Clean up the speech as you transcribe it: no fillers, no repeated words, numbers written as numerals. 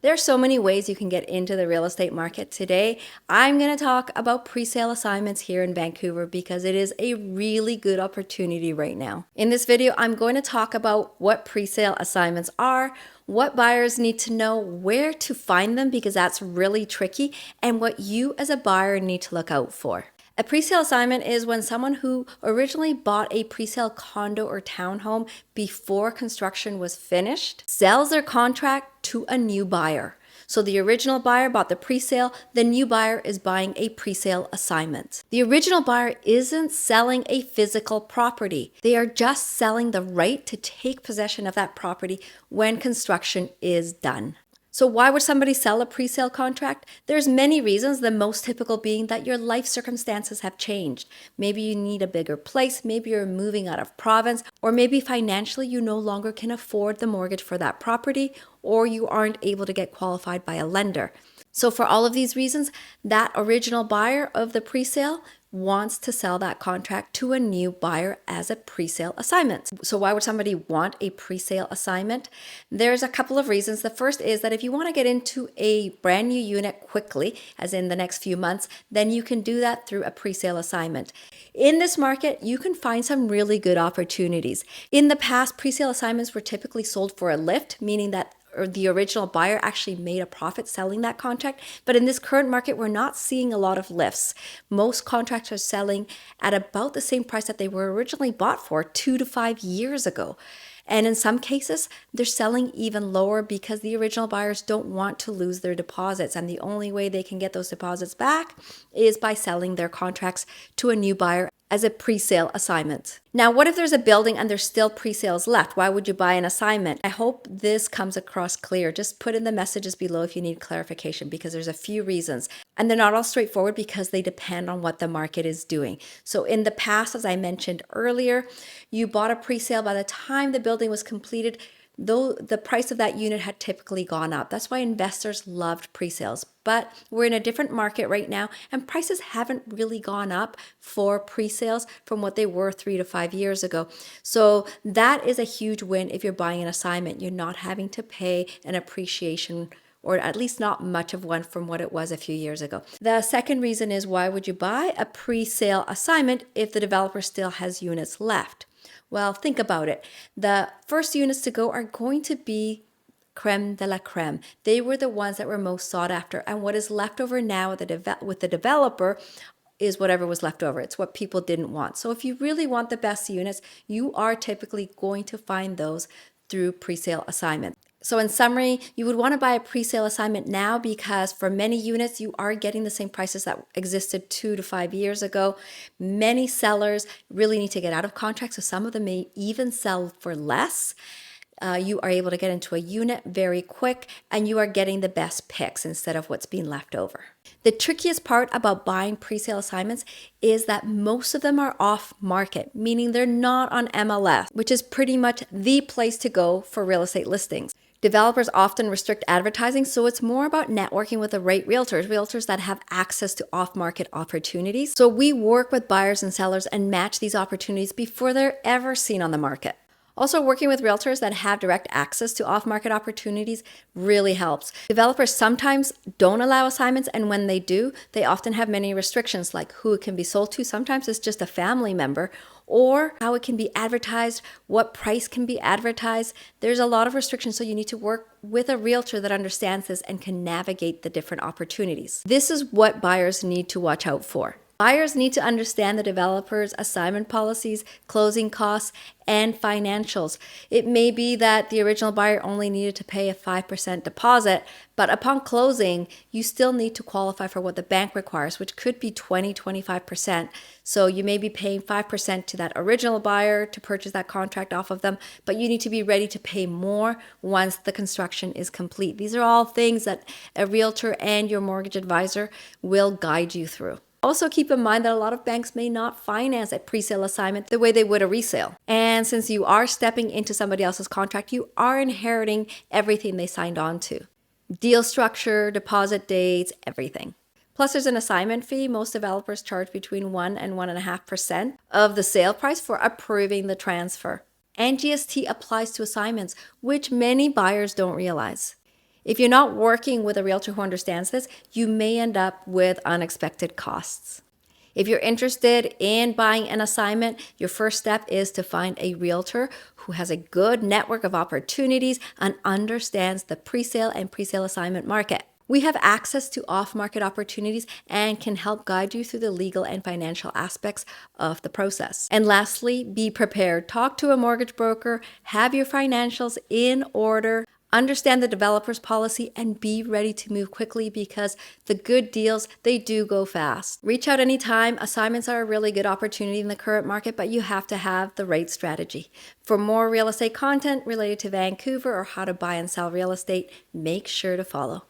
There are so many ways you can get into the real estate market. Today, I'm going to talk about presale assignments here in Vancouver because it is a really good opportunity right now. In this video, I'm going to talk about what presale assignments are, what buyers need to know, where to find them because that's really tricky, and what you as a buyer need to look out for. A presale assignment is when someone who originally bought a presale condo or townhome before construction was finished sells their contract to a new buyer. So the original buyer bought the presale, the new buyer is buying a presale assignment. The original buyer isn't selling a physical property. They are just selling the right to take possession of that property when construction is done. So why would somebody sell a presale contract? There's many reasons, the most typical being that your life circumstances have changed. Maybe you need a bigger place, maybe you're moving out of province, or maybe financially you no longer can afford the mortgage for that property, or you aren't able to get qualified by a lender. So for all of these reasons, that original buyer of the presale wants to sell that contract to a new buyer as a presale assignment. So why would somebody want a presale assignment? There's a couple of reasons. The first is that if you want to get into a brand new unit quickly, as in the next few months, then you can do that through a presale assignment. In this market, you can find some really good opportunities. In the past, presale assignments were typically sold for a lift, meaning that the original buyer actually made a profit selling that contract. But in this current market, we're not seeing a lot of lifts. Most contracts are selling at about the same price that they were originally bought for 2 to 5 years ago. And in some cases, they're selling even lower because the original buyers don't want to lose their deposits. And the only way they can get those deposits back is by selling their contracts to a new buyer as a presale assignment. Now, what if there's a building and there's still presales left? Why would you buy an assignment? I hope this comes across clear. Just put in the messages below if you need clarification because there's a few reasons. And they're not all straightforward because they depend on what the market is doing. So in the past, as I mentioned earlier, you bought a presale. By the time the building was completed, though the price of that unit had typically gone up. That's why investors loved presales. But we're in a different market right now and prices haven't really gone up for presales from what they were 3 to 5 years ago. So that is a huge win if you're buying an assignment. You're not having to pay an appreciation, or at least not much of one from what it was a few years ago. The second reason is, why would you buy a presale assignment if the developer still has units left? Well, think about it. The first units to go are going to be creme de la creme. They were the ones that were most sought after. And what is left over now with the developer is whatever was left over. It's what people didn't want. So if you really want the best units, you are typically going to find those through presale assignments. So in summary, you would want to buy a presale assignment now because for many units, you are getting the same prices that existed 2 to 5 years ago. Many sellers really need to get out of contract, so some of them may even sell for less. You are able to get into a unit very quick and you are getting the best picks instead of what's being left over. The trickiest part about buying presale assignments is that most of them are off market, meaning they're not on MLS, which is pretty much the place to go for real estate listings. Developers often restrict advertising, so it's more about networking with the right realtors that have access to off-market opportunities. So we work with buyers and sellers and match these opportunities before they're ever seen on the market. Also, working with realtors that have direct access to off-market opportunities really helps. Developers sometimes don't allow assignments, and when they do, they often have many restrictions like who it can be sold to. Sometimes it's just a family member, or how it can be advertised, what price can be advertised. There's a lot of restrictions, so you need to work with a realtor that understands this and can navigate the different opportunities. This is what buyers need to watch out for. Buyers need to understand the developer's assignment policies, closing costs, and financials. It may be that the original buyer only needed to pay a 5% deposit, but upon closing, you still need to qualify for what the bank requires, which could be 20-25%. So you may be paying 5% to that original buyer to purchase that contract off of them, but you need to be ready to pay more once the construction is complete. These are all things that a realtor and your mortgage advisor will guide you through. Also keep in mind that a lot of banks may not finance a presale assignment the way they would a resale. And since you are stepping into somebody else's contract, you are inheriting everything they signed on to. Deal structure, deposit dates, everything. Plus there's an assignment fee. Most developers charge between 1 and 1.5% of the sale price for approving the transfer. And GST applies to assignments, which many buyers don't realize. If you're not working with a realtor who understands this, you may end up with unexpected costs. If you're interested in buying an assignment, your first step is to find a realtor who has a good network of opportunities and understands the presale and presale assignment market. We have access to off-market opportunities and can help guide you through the legal and financial aspects of the process. And lastly, be prepared. Talk to a mortgage broker, have your financials in order, understand the developer's policy, and be ready to move quickly because the good deals, they do go fast. Reach out anytime. Assignments are a really good opportunity in the current market, but you have to have the right strategy. For more real estate content related to Vancouver or how to buy and sell real estate, make sure to follow.